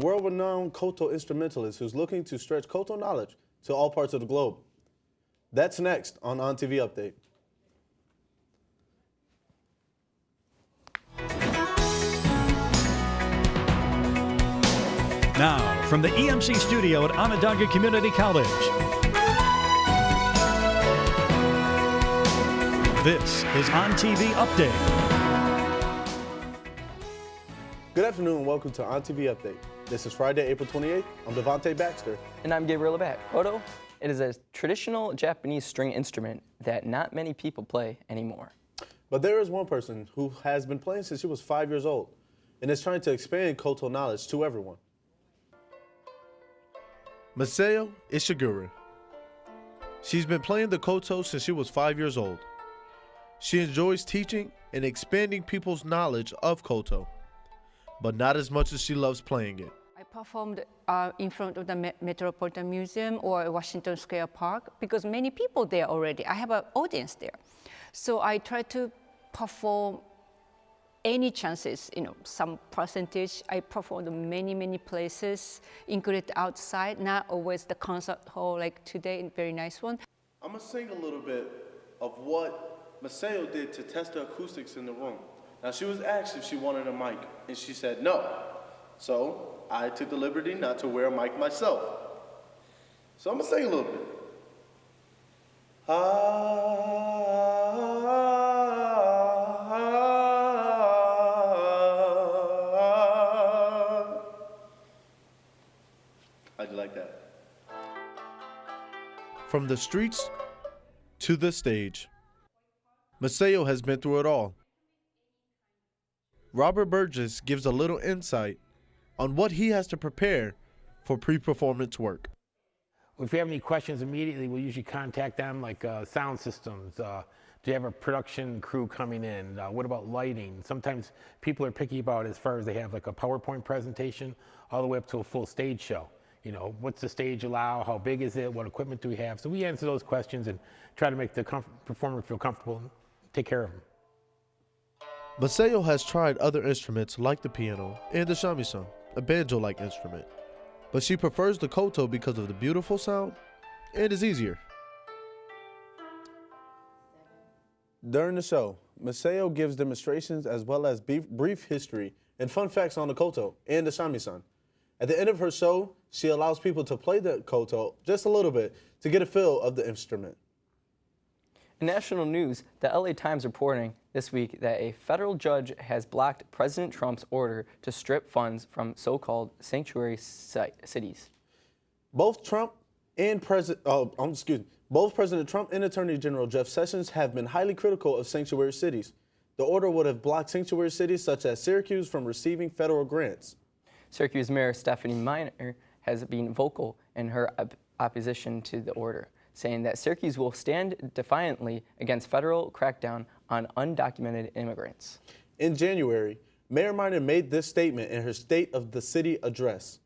World-renowned koto instrumentalist who's looking to stretch koto knowledge to all parts of the globe. That's next on ONTV Update. Now, from the EMC studio at Onondaga Community College, this is ONTV Update. Good afternoon and welcome to ONTV Update. This is Friday, April 28th. I'm Devontae Baxter. And I'm Gabriel Labatt. Koto, it is a traditional Japanese string instrument that not many people play anymore. But there is one person who has been playing since she was 5 years old and is trying to expand koto knowledge to everyone. Masao Ishiguro. She's been playing the koto since she was 5 years old. She enjoys teaching and expanding people's knowledge of koto, but not as much as she loves playing it. I performed in front of the Metropolitan Museum or Washington Square Park because many people there already. I have an audience there. So I try to perform any chances, some percentage. I performed many places, including outside, not always the concert hall like today, very nice one. I'm gonna sing a little bit of what Masao did to test the acoustics in the room. Now, she was asked if she wanted a mic, and she said no. So I took the liberty not to wear a mic myself. So I'm gonna sing a little bit. How'd you like that? From the streets to the stage, Masao has been through it all. Robert Burgess gives a little insight on what he has to prepare for pre-performance work. If you have any questions immediately, we'll usually contact them, like sound systems. Do you have a production crew coming in? What about lighting? Sometimes people are picky about as far as they have like a PowerPoint presentation all the way up to a full stage show. What's the stage allow? How big is it? What equipment do we have? So we answer those questions and try to make the performer feel comfortable and take care of them. Masao has tried other instruments like the piano and the shamisen, a banjo-like instrument, but she prefers the koto because of the beautiful sound and is easier. During the show, Masao gives demonstrations as well as brief history and fun facts on the koto and the shamisen. At the end of her show, she allows people to play the koto just a little bit to get a feel of the instrument. In national news, the LA Times reporting this week that a federal judge has blocked President Trump's order to strip funds from so-called sanctuary cities. Both President Trump and Attorney General Jeff Sessions have been highly critical of sanctuary cities. The order would have blocked sanctuary cities such as Syracuse from receiving federal grants. Syracuse Mayor Stephanie Meyer has been vocal in her opposition to the order, saying that Syracuse will stand defiantly against federal crackdown on undocumented immigrants. In January, Mayor Minor made this statement in her State of the City address.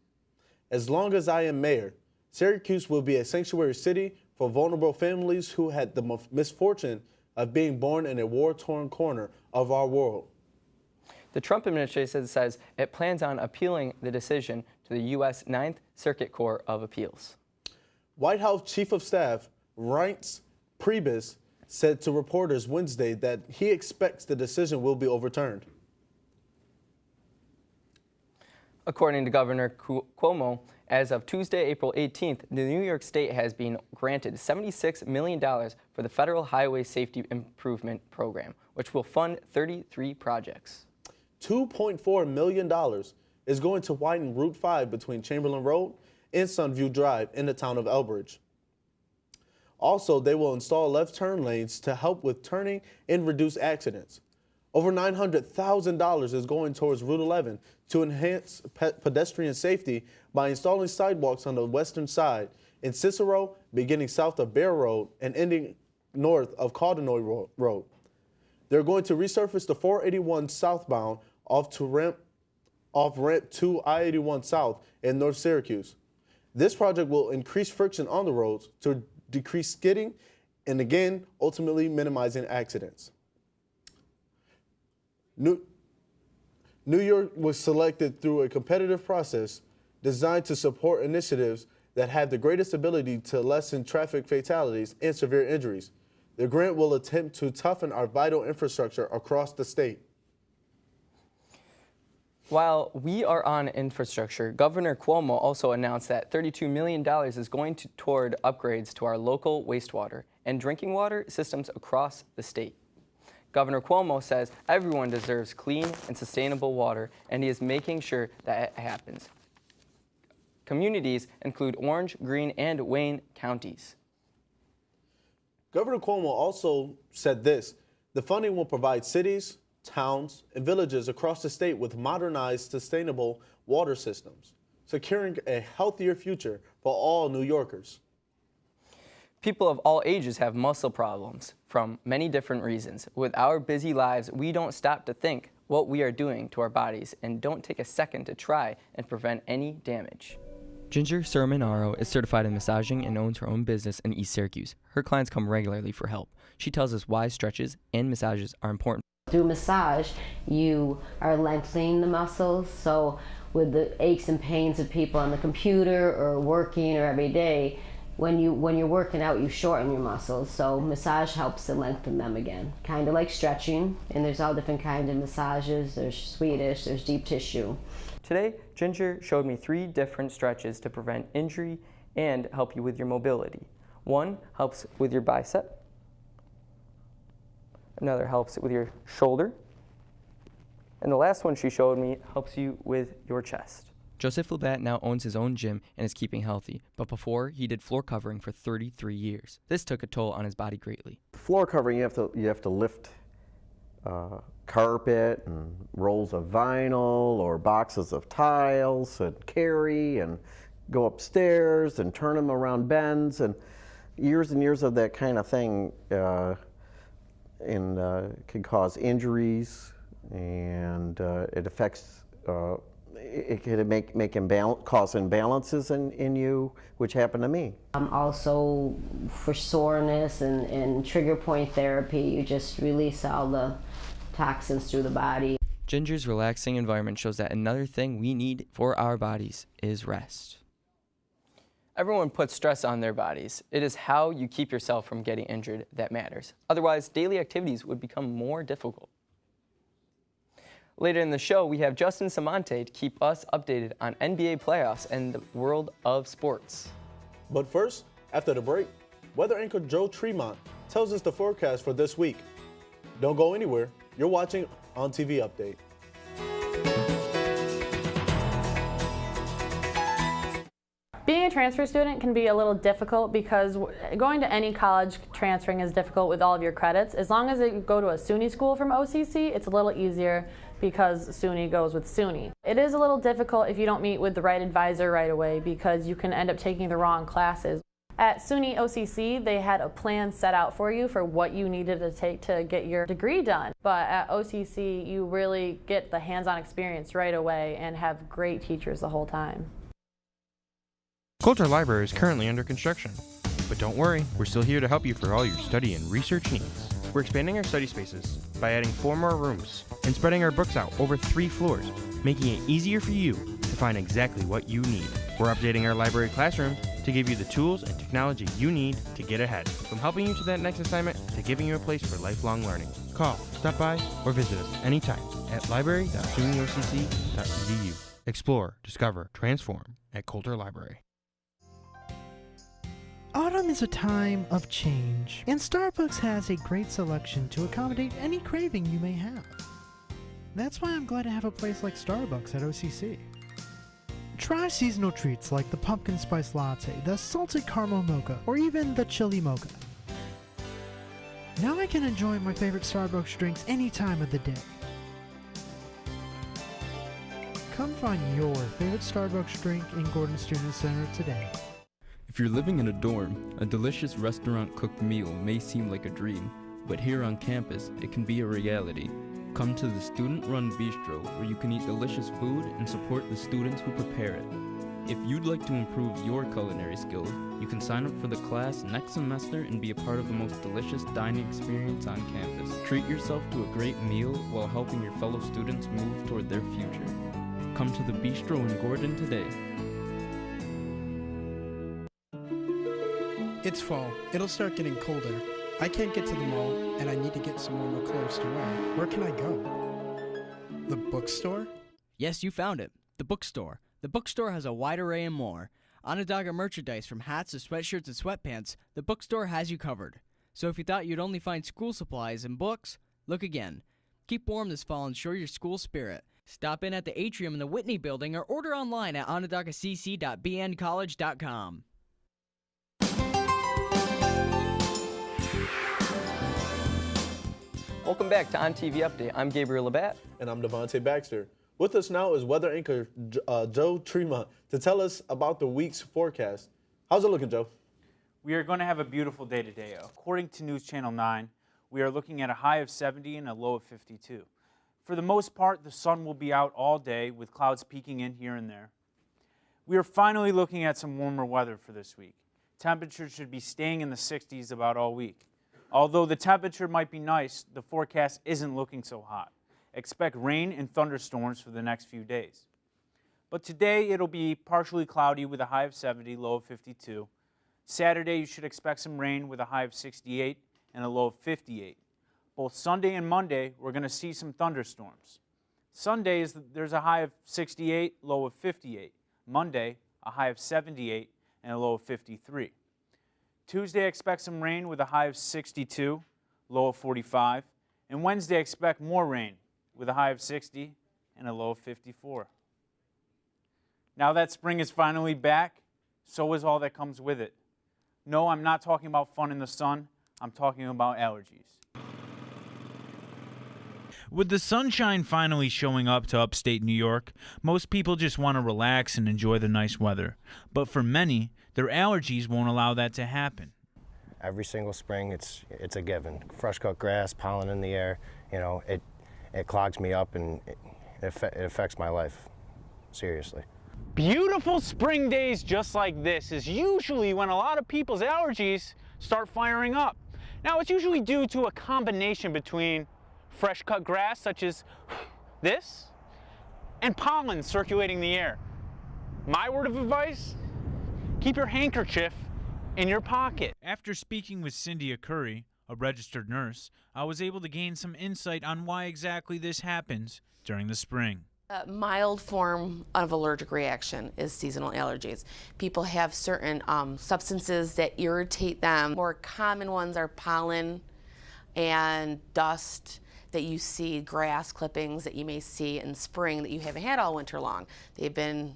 As long as I am mayor, Syracuse will be a sanctuary city for vulnerable families who had the misfortune of being born in a war-torn corner of our world. The Trump administration says it plans on appealing the decision to the U.S. Ninth Circuit Court of Appeals. White House Chief of Staff Reince Priebus said to reporters Wednesday that he expects the decision will be overturned. According to Governor Cuomo, as of Tuesday, April 18th, the New York State has been granted $76 million for the Federal Highway Safety Improvement Program, which will fund 33 projects. $2.4 million is going to widen Route 5 between Chamberlain Road and Sunview Drive in the town of Elbridge. Also, they will install left turn lanes to help with turning and reduce accidents. Over $900,000 is going towards Route 11 to enhance pedestrian safety by installing sidewalks on the western side in Cicero, beginning south of Bear Road and ending north of Caldenoy Road. They're going to resurface the 481 southbound off ramp to I-81 South in North Syracuse. This project will increase friction on the roads to decrease skidding and again, ultimately minimizing accidents. New York was selected through a competitive process designed to support initiatives that have the greatest ability to lessen traffic fatalities and severe injuries. The grant will attempt to toughen our vital infrastructure across the state. While we are on infrastructure, Governor Cuomo also announced that $32 million is going toward upgrades to our local wastewater and drinking water systems across the state. Governor Cuomo says everyone deserves clean and sustainable water, and he is making sure that it happens. Communities include Orange, Greene, and Wayne counties. Governor Cuomo also said this: the funding will provide cities, towns, and villages across the state with modernized, sustainable water systems, securing a healthier future for all New Yorkers. People of all ages have muscle problems from many different reasons. With our busy lives, we don't stop to think what we are doing to our bodies and don't take a second to try and prevent any damage. Ginger Sermonaro is certified in massaging and owns her own business in East Syracuse. Her clients come regularly for help. She tells us why stretches and massages are important. Through massage, you are lengthening the muscles, so with the aches and pains of people on the computer or working or every day, when you're working out, you shorten your muscles, so massage helps to lengthen them again. Kind of like stretching, and there's all different kinds of massages. There's Swedish, there's deep tissue. Today, Ginger showed me 3 different stretches to prevent injury and help you with your mobility. One helps with your bicep. Another helps with your shoulder. And the last one she showed me helps you with your chest. Joseph Labatt now owns his own gym and is keeping healthy, but before he did floor covering for 33 years. This took a toll on his body greatly. Floor covering, you have to lift carpet and rolls of vinyl or boxes of tiles and carry and go upstairs and turn them around bends, and years of that kind of thing can cause injuries, and it affects it can cause imbalances in you, which happened to me. Also for soreness and trigger point therapy, you just release all the toxins through the body. Ginger's relaxing environment shows that another thing we need for our bodies is rest. Everyone puts stress on their bodies. It is how you keep yourself from getting injured that matters. Otherwise, daily activities would become more difficult. Later in the show, we have Justin Samante to keep us updated on NBA playoffs and the world of sports. But first, after the break, weather anchor Joe Tremont tells us the forecast for this week. Don't go anywhere. You're watching ONTV Update. Being a transfer student can be a little difficult because going to any college transferring is difficult with all of your credits. As long as you go to a SUNY school from OCC, it's a little easier because SUNY goes with SUNY. It is a little difficult if you don't meet with the right advisor right away because you can end up taking the wrong classes. At SUNY OCC, they had a plan set out for you for what you needed to take to get your degree done. But at OCC, you really get the hands-on experience right away and have great teachers the whole time. Coulter Library is currently under construction, but don't worry, we're still here to help you for all your study and research needs. We're expanding our study spaces by adding 4 more rooms and spreading our books out over 3 floors, making it easier for you to find exactly what you need. We're updating our library classroom to give you the tools and technology you need to get ahead, from helping you to that next assignment to giving you a place for lifelong learning. Call, stop by, or visit us anytime at library.sunyocc.edu. Explore, discover, transform at Coulter Library. Autumn is a time of change, and Starbucks has a great selection to accommodate any craving you may have. That's why I'm glad to have a place like Starbucks at OCC. Try seasonal treats like the pumpkin spice latte, the salted caramel mocha, or even the chili mocha. Now I can enjoy my favorite Starbucks drinks any time of the day. Come find your favorite Starbucks drink in Gordon Student Center today. If you're living in a dorm, a delicious restaurant-cooked meal may seem like a dream, but here on campus, it can be a reality. Come to the student-run bistro where you can eat delicious food and support the students who prepare it. If you'd like to improve your culinary skills, you can sign up for the class next semester and be a part of the most delicious dining experience on campus. Treat yourself to a great meal while helping your fellow students move toward their future. Come to the bistro in Gordon today. It's fall. It'll start getting colder. I can't get to the mall, and I need to get some warmer clothes to wear. Where can I go? The bookstore? Yes, you found it. The bookstore. The bookstore has a wide array and more. Onondaga merchandise from hats to sweatshirts and sweatpants, the bookstore has you covered. So if you thought you'd only find school supplies and books, look again. Keep warm this fall and show your school spirit. Stop in at the atrium in the Whitney building or order online at onondagacc.bncollege.com. Welcome back to ONTV Update. I'm Gabriel Labatt. And I'm Devontae Baxter. With us now is weather anchor Joe Tremont to tell us about the week's forecast. How's it looking, Joe? We are going to have a beautiful day today. According to News Channel 9, we are looking at a high of 70 and a low of 52. For the most part, the sun will be out all day with clouds peeking in here and there. We are finally looking at some warmer weather for this week. Temperatures should be staying in the 60s about all week. Although the temperature might be nice, the forecast isn't looking so hot. Expect rain and thunderstorms for the next few days. But today it'll be partially cloudy with a high of 70, low of 52. Saturday you should expect some rain with a high of 68 and a low of 58. Both Sunday and Monday we're going to see some thunderstorms. Sunday there's a high of 68, low of 58. Monday a high of 78 and a low of 53. Tuesday, expect some rain with a high of 62, low of 45. And Wednesday, expect more rain with a high of 60 and a low of 54. Now that spring is finally back, so is all that comes with it. No, I'm not talking about fun in the sun. I'm talking about allergies. With the sunshine finally showing up to upstate New York, most people just want to relax and enjoy the nice weather. But for many, their allergies won't allow that to happen. Every single spring, it's a given. Fresh cut grass, pollen in the air, it clogs me up and it affects my life, seriously. Beautiful spring days just like this is usually when a lot of people's allergies start firing up. Now, it's usually due to a combination between fresh cut grass, such as this, and pollen circulating the air. My word of advice, keep your handkerchief in your pocket. After speaking with Cynthia Curry, a registered nurse, I was able to gain some insight on why exactly this happens during the spring. A mild form of allergic reaction is seasonal allergies. People have certain substances that irritate them. More common ones are pollen and dust that you see, grass clippings that you may see in spring that you haven't had all winter long. They've been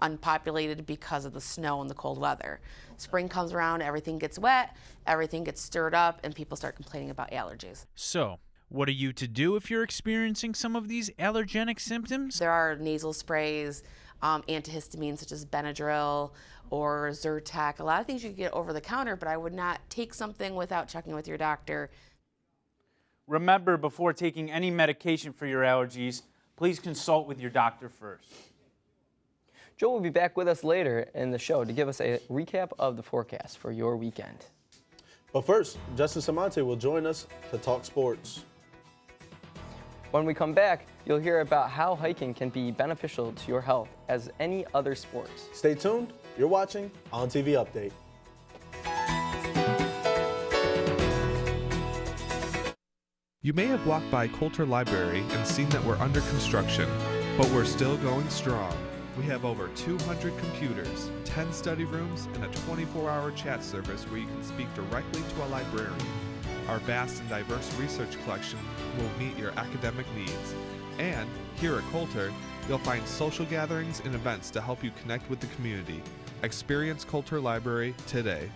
unpopulated because of the snow and the cold weather. Spring comes around, everything gets wet, everything gets stirred up, and people start complaining about allergies. So, what are you to do if you're experiencing some of these allergenic symptoms? There are nasal sprays, antihistamines such as Benadryl or Zyrtec, a lot of things you can get over the counter, but I would not take something without checking with your doctor. Remember, before taking any medication for your allergies, please consult with your doctor first. Joe will be back with us later in the show to give us a recap of the forecast for your weekend. But first, Justin Samonte will join us to talk sports. When we come back, you'll hear about how hiking can be beneficial to your health as any other sports. Stay tuned. You're watching ONTV Update. You may have walked by Coulter Library and seen that we're under construction, but we're still going strong. We have over 200 computers, 10 study rooms, and a 24-hour chat service where you can speak directly to a librarian. Our vast and diverse research collection will meet your academic needs. And here at Coulter, you'll find social gatherings and events to help you connect with the community. Experience Coulter Library today.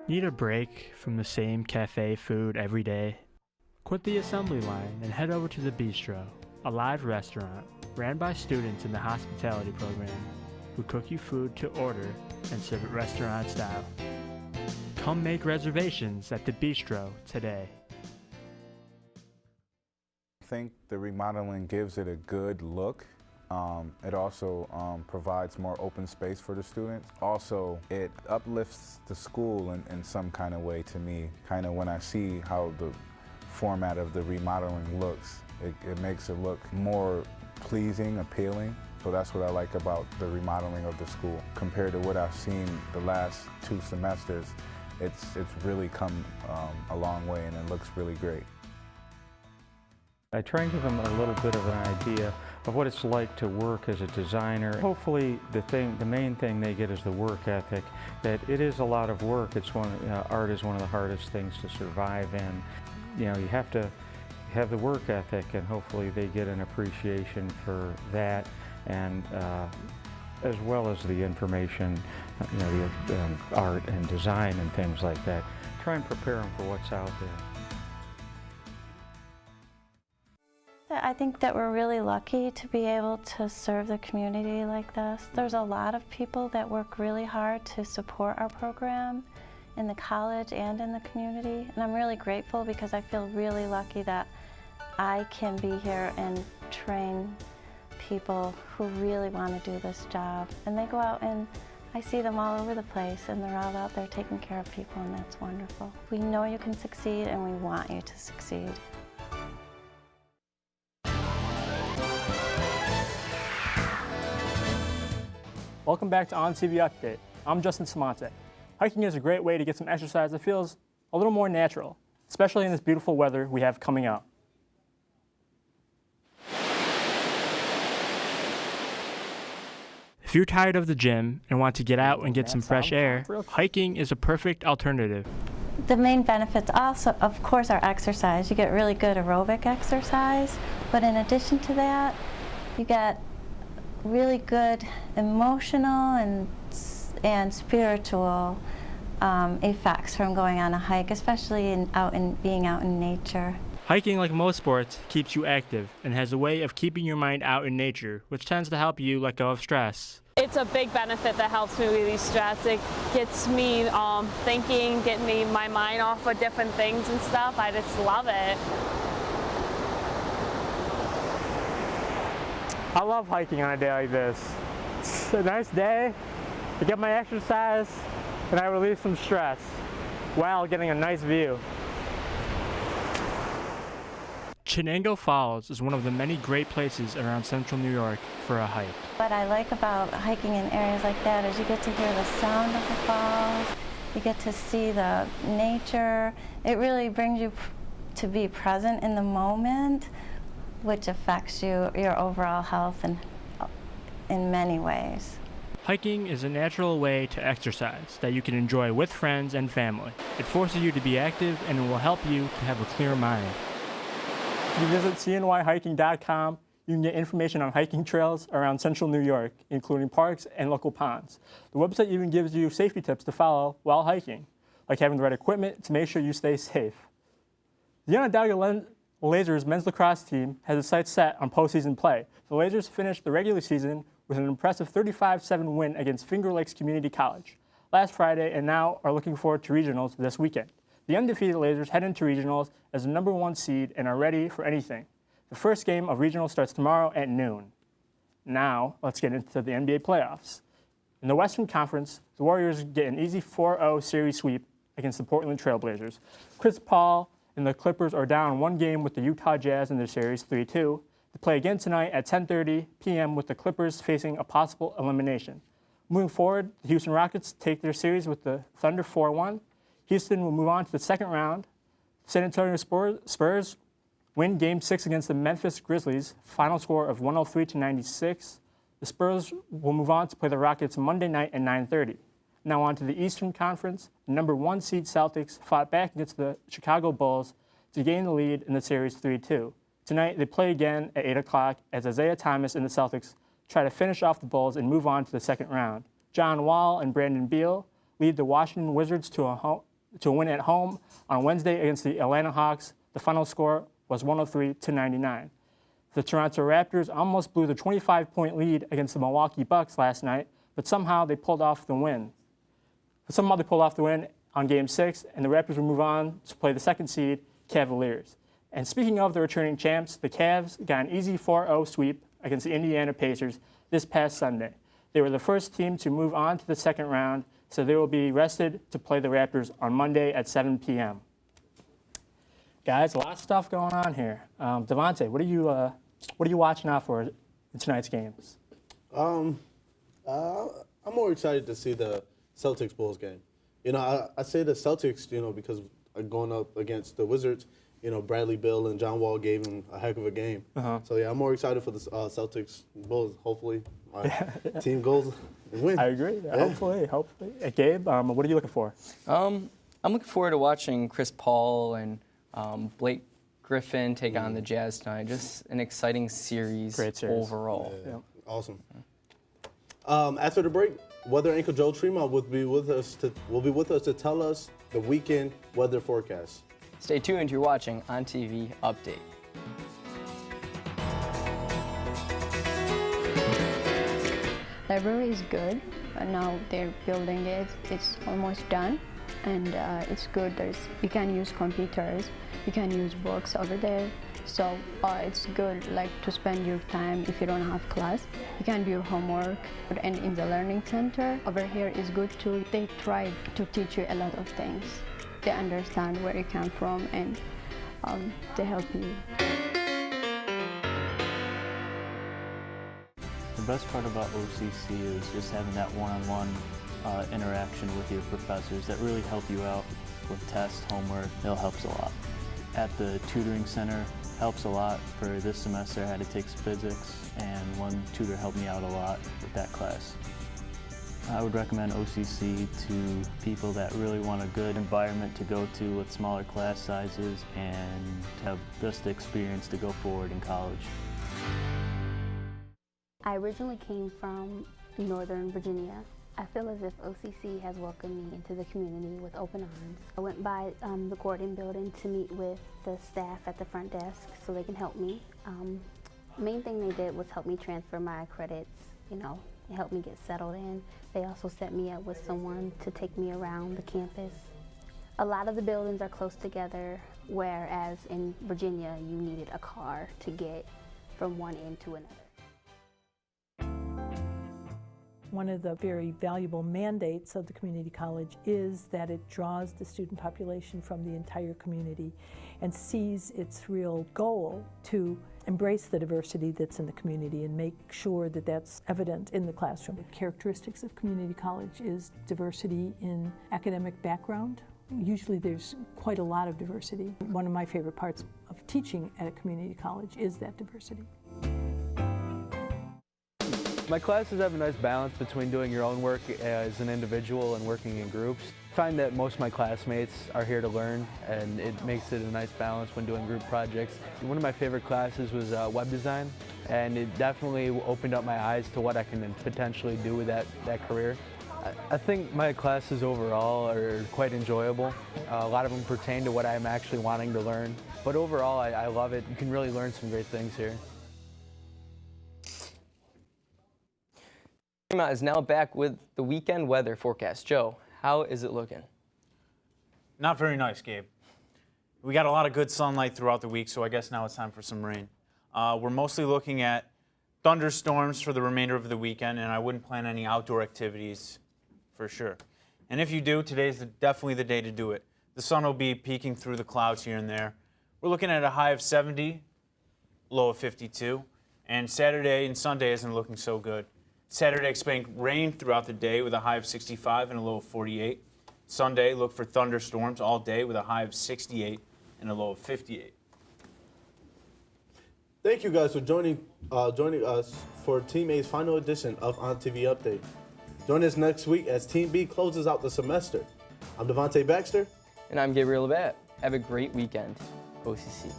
Need a break from the same cafe food every day? Quit the assembly line and head over to the Bistro, a live restaurant ran by students in the hospitality program who cook you food to order and serve it restaurant style. Come make reservations at the Bistro today. I think the remodeling gives it a good look. It also provides more open space for the students. Also, it uplifts the school in some kind of way to me, kind of when I see how the format of the remodeling looks. It makes it look more pleasing, appealing. So that's what I like about the remodeling of the school. Compared to what I've seen the last 2 semesters, it's really come a long way and it looks really great. I try and give them a little bit of an idea of what it's like to work as a designer. Hopefully the main thing they get is the work ethic, that it is a lot of work. Art is one of the hardest things to survive in. You know, you have to have the work ethic, and hopefully they get an appreciation for that, and as well as the information, you know, the art and design and things like that. Try and prepare them for what's out there. I think that we're really lucky to be able to serve the community like this. There's a lot of people that work really hard to support our program in the college and in the community, and I'm really grateful because I feel really lucky that I can be here and train people who really want to do this job. And they go out and I see them all over the place, and they're all out there taking care of people, and that's wonderful. We know you can succeed, and we want you to succeed. Welcome back to ONTV Update. I'm Justin Samante. Hiking is a great way to get some exercise that feels a little more natural, especially in this beautiful weather we have coming up. If you're tired of the gym and want to get out and get some fresh air, hiking is a perfect alternative. The main benefits also, of course, are exercise. You get really good aerobic exercise, but in addition to that, you get really good emotional and spiritual effects from going on a hike, especially being out in nature. Hiking, like most sports, keeps you active and has a way of keeping your mind out in nature, which tends to help you let go of stress. It's a big benefit that helps me release stress. It gets me thinking, getting me my mind off of different things and stuff. I just love it. I love hiking on a day like this. It's a nice day, I get my exercise, and I relieve some stress while getting a nice view. Chenango Falls is one of the many great places around central New York for a hike. What I like about hiking in areas like that is you get to hear the sound of the falls, you get to see the nature. It really brings you to be present in the moment, which affects your overall health in many ways. Hiking is a natural way to exercise that you can enjoy with friends and family. It forces you to be active and it will help you to have a clear mind. If you visit cnyhiking.com, you can get information on hiking trails around central New York, including parks and local ponds. The website even gives you safety tips to follow while hiking, like having the right equipment to make sure you stay safe. The Onondaga Lasers men's lacrosse team has its sights set on postseason play. The Lasers finished the regular season with an impressive 35-7 win against Finger Lakes Community College last Friday, and now are looking forward to regionals this weekend. The undefeated Lasers head into regionals as the #1 seed and are ready for anything. The first game of regionals starts tomorrow at noon. Now, let's get into the NBA playoffs. In the Western Conference, the Warriors get an easy 4-0 series sweep against the Portland Trail Blazers. Chris Paul and the Clippers are down 1 game with the Utah Jazz in their series 3-2. They play again tonight at 10:30 p.m. with the Clippers facing a possible elimination. Moving forward, the Houston Rockets take their series with the Thunder 4-1. Houston will move on to the second round. San Antonio Spurs win Game 6 against the Memphis Grizzlies, final score of 103-96. The Spurs will move on to play the Rockets Monday night at 9:30. Now on to the Eastern Conference. The #1 seed Celtics fought back against the Chicago Bulls to gain the lead in the series 3-2. Tonight they play again at 8 o'clock as Isaiah Thomas and the Celtics try to finish off the Bulls and move on to the second round. John Wall and Brandon Beal lead the Washington Wizards to a win at home on Wednesday against the Atlanta Hawks. The final score was 103-99. The Toronto Raptors almost blew the 25-point lead against the Milwaukee Bucks last night, but somehow they pulled off the win. On Game 6, and the Raptors will move on to play the second seed, Cavaliers. And speaking of the returning champs, the Cavs got an easy 4-0 sweep against the Indiana Pacers this past Sunday. They were the first team to move on to the second round, so they will be rested to play the Raptors on Monday at 7 p.m. Guys, a lot of stuff going on here. Devontae, what are you watching out for in tonight's games? I'm more excited to see the Celtics Bulls game. You know, I say the Celtics, you know, because going up against the Wizards, you know, Bradley Beal and John Wall gave him a heck of a game. So yeah, I'm more excited for the Celtics Bulls. Hopefully, my team goes and win. I agree. Yeah. Hopefully. Gabe, what are you looking for? I'm looking forward to watching Chris Paul and Blake Griffin take on the Jazz tonight. Just an exciting series, Great series. overall. Yeah. Awesome. After the break, weather anchor Joe Tremont will be with us to tell us the weekend weather forecast. Stay tuned. You're watching ONTV Update. Library is good. Now they're building it. It's almost done, and it's good. You can use computers. You can use books over there. So it's good, like, to spend your time if you don't have class. You can do your homework. And in the learning center over here is good too. They try to teach you a lot of things. They understand where you come from, and they help you. The best part about OCC is just having that one-on-one interaction with your professors that really help you out with tests, homework. It helps a lot. At the tutoring center, helps a lot. For this semester, I had to take physics, and one tutor helped me out a lot with that class. I would recommend OCC to people that really want a good environment to go to with smaller class sizes and have just the experience to go forward in college. I originally came from Northern Virginia. I feel as if OCC has welcomed me into the community with open arms. I went by the Gordon building to meet with the staff at the front desk so they can help me. Main thing they did was help me transfer my credits, you know, it helped me get settled in. They also set me up with someone to take me around the campus. A lot of the buildings are close together, whereas in Virginia you needed a car to get from one end to another. One of the very valuable mandates of the community college is that it draws the student population from the entire community and sees its real goal to embrace the diversity that's in the community and make sure that that's evident in the classroom. The characteristics of community college is diversity in academic background. Usually there's quite a lot of diversity. One of my favorite parts of teaching at a community college is that diversity. My classes have a nice balance between doing your own work as an individual and working in groups. I find that most of my classmates are here to learn, and it makes it a nice balance when doing group projects. One of my favorite classes was web design, and it definitely opened up my eyes to what I can potentially do with that career. I think my classes overall are quite enjoyable. A lot of them pertain to what I'm actually wanting to learn, but overall I love it. You can really learn some great things here. Is now back with the weekend weather forecast. Joe, how is it looking? Not very nice, Gabe. We got a lot of good sunlight throughout the week, so I guess now it's time for some rain. We're mostly looking at thunderstorms for the remainder of the weekend, and I wouldn't plan any outdoor activities for sure. And if you do, today's definitely the day to do it. The sun will be peeking through the clouds here and there. We're looking at a high of 70, low of 52, and Saturday and Sunday isn't looking so good. Saturday, expect rain throughout the day with a high of 65 and a low of 48. Sunday, look for thunderstorms all day with a high of 68 and a low of 58. Thank you guys for joining us for Team A's final edition of ONTV Update. Join us next week as Team B closes out the semester. I'm Devontae Baxter. And I'm Gabriel Labatt. Have a great weekend, OCC.